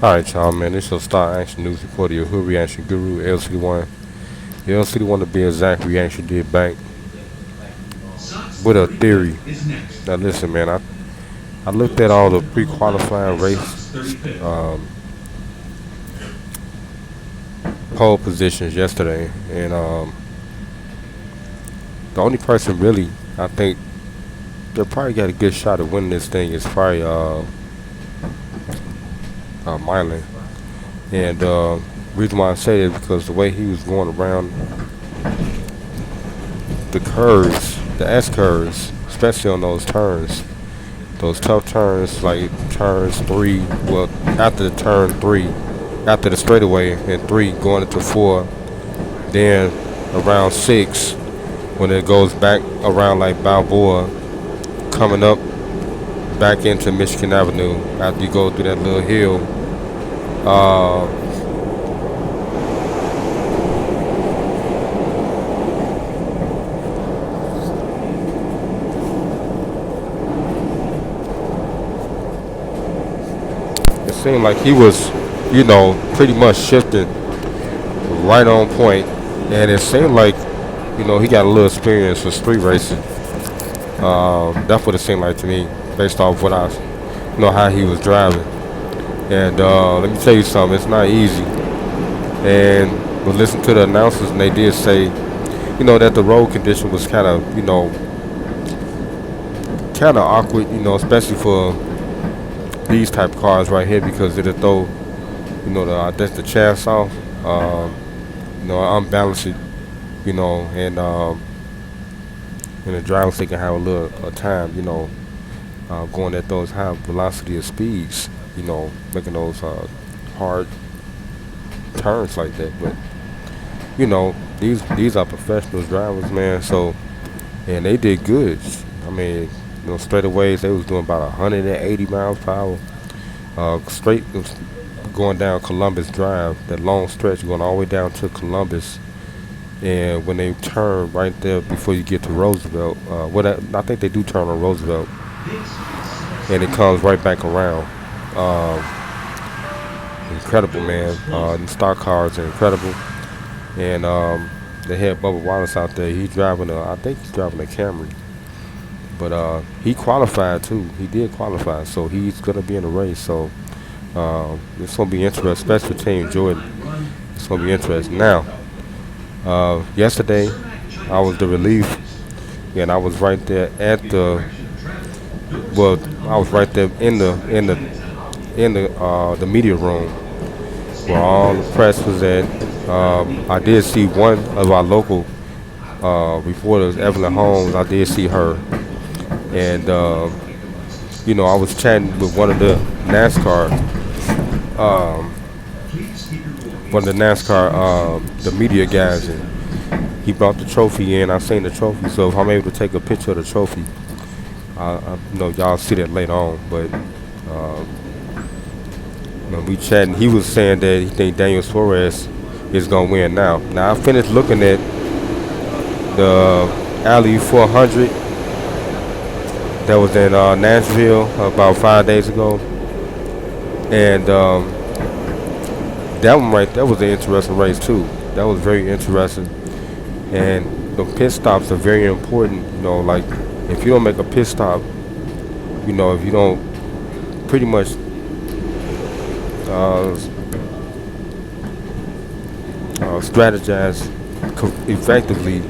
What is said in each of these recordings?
Alright, y'all, man. This is your Star Action News Reporter, your Hood Reaction Guru, LCD1. The LCD1 to be exact, reaction did bank with a theory. Now, listen, man, I looked at all the pre qualifying race um, pole positions yesterday, and the only person really, I think, that probably got a good shot at winning this thing is probably Milan. And reason why I say that is because the way he was going around the curves, the S curves, especially on those turns, those tough turns like turns three. Well, after the turn three, after the straightaway and three going into four, then around six when it goes back around like Balboa, coming up back into Michigan Avenue after you go through that little hill. Uh, it seemed like he was, pretty much shifting right on point, and it seemed like, he got a little experience with street racing. That's what it seemed like to me, based off what I, how he was driving. And let me tell you something, it's not easy. And but listen to the announcers, and they did say, that the road condition was kind of awkward, especially for these type of cars right here because it'll throw, I guess the chassis off, unbalance it, and the drivers they can have a little time, going at those high velocity of speeds, making those hard turns like that. But these are professional drivers, man. So and they did good. I mean, straightaways they was doing about 180 miles per hour. Straight going down Columbus Drive, that long stretch going all the way down to Columbus. And when they turn right there before you get to Roosevelt, I think they do turn on Roosevelt, and it comes right back around. Um, Incredible, man. The stock cars are incredible, and they had Bubba Wallace out there. I think he's driving a Camry, but he qualified too. He did qualify, so he's gonna be in the race. So it's gonna be interesting, especially for Team Jordan. It's gonna be interesting. Now, yesterday I was the relief, and I was right there at the. Well, I was right there in the media room where all the press was at. I did see one of our local reporters, Evelyn Holmes. I did see her, and I was chatting with um, one of the NASCAR, the media guys, and he brought the trophy in. I seen the trophy, so if I'm able to take a picture of the trophy, y'all see that later on. But when we chatting, he was saying that he think Daniel Suarez is gonna win now. Now I finished looking at the Alley 400 that was in Nashville about 5 days ago, and that one right there was an interesting race too. That was very interesting, and the pit stops are very important. Like if you don't make a pit stop, if you don't pretty much uh, strategize effectively,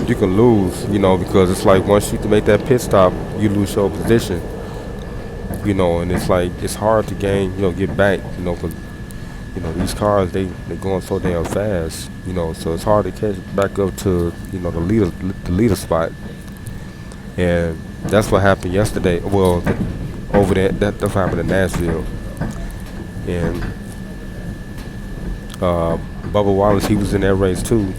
you can lose. Because it's like once you make that pit stop, you lose your position. And it's like it's hard to gain, get back. Because these cars they going so damn fast. So it's hard to catch back up to the leader spot. And that's what happened yesterday. Well, over there, that's what happened in Nashville. And Bubba Wallace, he was in that race too.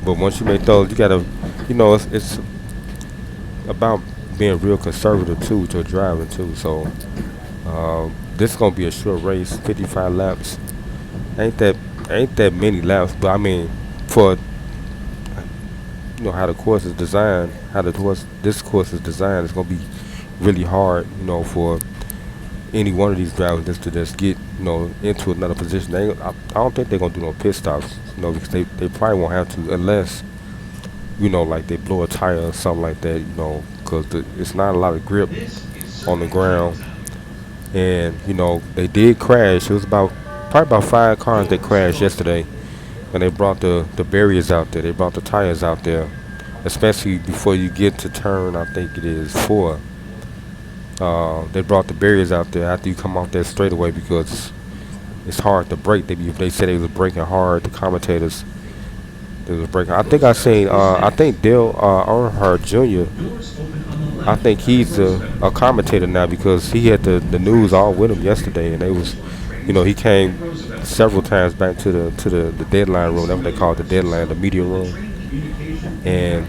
But once you make those, you gotta, it's about being real conservative too with your driving too. So this is gonna be a short race, 55 laps. Ain't that many laps, but I mean, for how the course is designed, this course is designed, it's gonna be really hard, for any one of these drivers just to just get into another position. I don't think they're gonna do no pit stops, because they probably won't have to unless like they blow a tire or something like that, because it's not a lot of grip on the ground. And they did crash. It was about probably about 5 cars that crashed yesterday, and they brought the barriers out there. They brought the tires out there, especially before you get to turn. I think it is 4. They brought the barriers out there after you come off that straightaway because it's hard to brake. They said they was braking hard. The commentators, they was braking. I think I seen. I think Dale Earnhardt Jr. I think he's a commentator now because he had the news all with him yesterday, and they was, he came several times back to the deadline room. That's what they call it, the deadline, the media room. And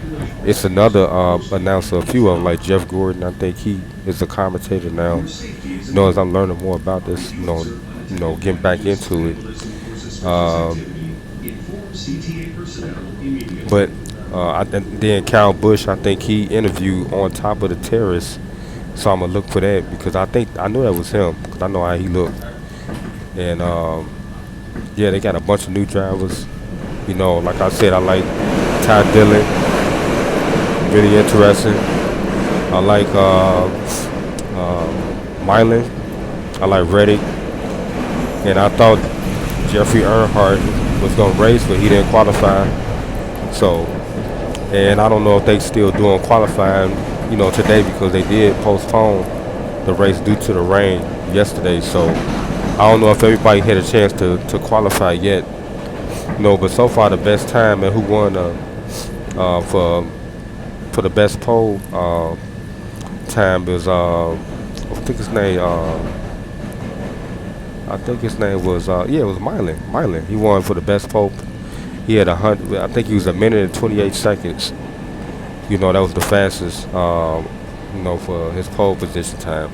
it's another announcer, a few of them, like Jeff Gordon. I think he is a commentator now. As I'm learning more about this, getting back into it. But then Kyle Busch, I think he interviewed on top of the terrace, so I'm gonna look for that because I knew that was him because I know how he looked. And yeah, they got a bunch of new drivers. Like I said, I like Ty Dillon, really interesting. I like Milan. I like Reddick, and I thought Jeffrey Earnhardt was gonna race, but he didn't qualify. So. And I don't know if they still doing qualifying, today because they did postpone the race due to the rain yesterday. So I don't know if everybody had a chance to qualify yet. But so far the best time and who won for the best pole time is I think his name was it was Milan. Milan. He won for the best pole. He had 100. I think he was 1 minute and 28 seconds. That was the fastest. For his pole position time.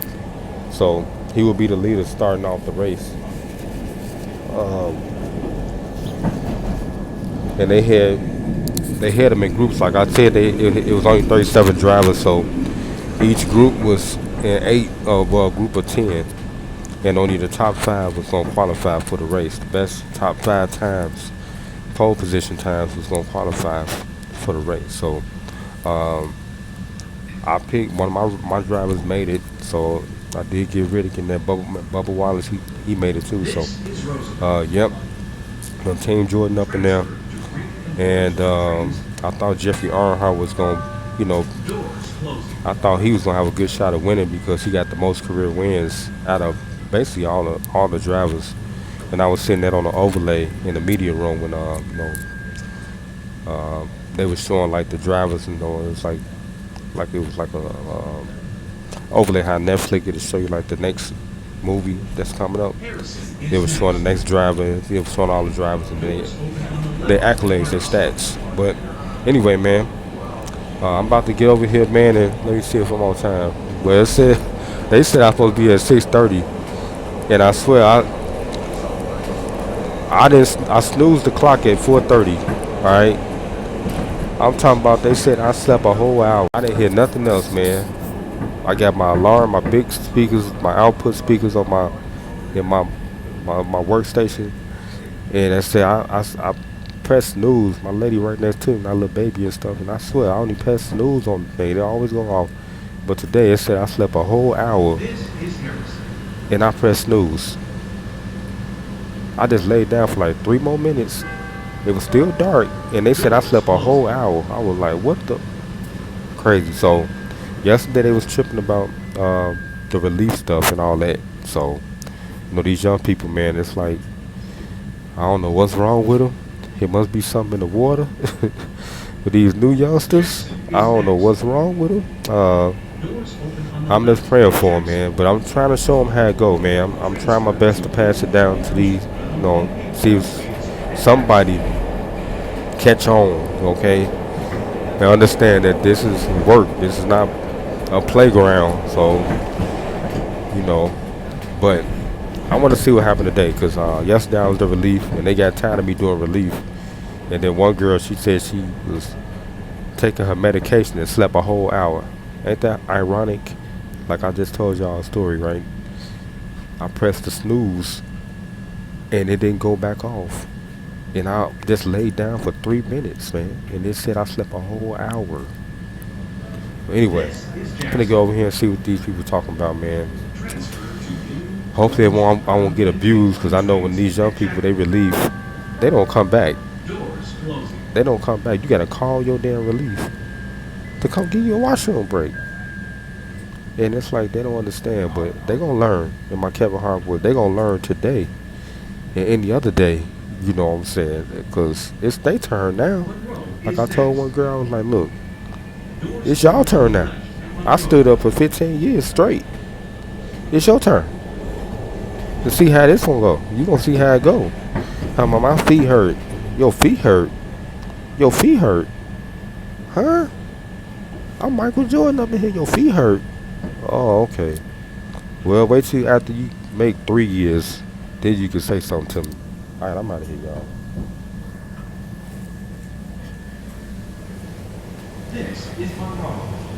So he will be the leader starting off the race. And they had them in groups. Like I said, it was only 37 drivers. So each group was in 8 of a group of 10, and only the top 5 was going to qualify for the race. The best top 5 times. Pole position times was going to qualify for the race. So I picked one of my drivers made it. So I did get Riddick in there. Bubba Wallace, he made it too. So yep, Team Jordan up in there. And I thought Jeffrey Earnhardt was going to, I thought he was going to have a good shot of winning because he got the most career wins out of basically all the drivers. And I was seeing that on the overlay in the media room when they were showing like the drivers, it was like it was like a overlay how Netflix it'll show you like the next movie that's coming up. They were showing the next driver, they were showing all the drivers and their accolades, their stats. But anyway, man, I'm about to get over here, man, and let me see if I'm on time. Well, they said I'm supposed to be at 6:30, and I swear I snoozed the clock at 4:30. All right, I'm talking about. They said I slept a whole hour. I didn't hear nothing else, man. I got my alarm, my big speakers, my output speakers on my workstation, and I said I pressed snooze. My lady right next to me, my little baby and stuff, and I swear I only press snooze on the thing. They always go off. But today it said I slept a whole hour, and I pressed snooze. I just laid down for like 3 more minutes. It was still dark, and they said I slept a whole hour. I was like, what the? Crazy. So, yesterday they was tripping about the relief stuff and all that. So, these young people, man, it's like, I don't know what's wrong with them. It must be something in the water. With these new youngsters, I don't know what's wrong with them. I'm just praying for them, man. But I'm trying to show them how it go, man. I'm trying my best to pass it down to these, see if somebody catch on, okay? And understand that this is work. This is not a playground. So, but I want to see what happened today because yesterday I was the relief, and they got tired of me doing relief. And then one girl, she said she was taking her medication and slept a whole hour. Ain't that ironic? Like I just told y'all a story, right? I pressed the snooze and it didn't go back off. And I just laid down for 3 minutes, man. And it said I slept a whole hour. But anyway, I'm gonna go over here and see what these people talking about, man. Hopefully, I won't get abused because I know when these young people they relief, they don't come back. They don't come back. You gotta call your damn relief to come give you a washroom break. And it's like they don't understand, but they gonna learn. In my Kevin Hart voice, they gonna learn today and any other day. You know what I'm saying? Because it's their turn now. Like I told one girl, I was like, look, it's y'all turn now. I stood up for 15 years straight. It's your turn to see how this one go. You gonna see how it go. How my feet hurt. Your feet hurt. Your feet hurt. Huh? I'm Michael Jordan up in here. Your feet hurt. Oh, okay. Well, wait till after you make 3 years, then you can say something to me. All right, I'm out of here, y'all. This is my mom.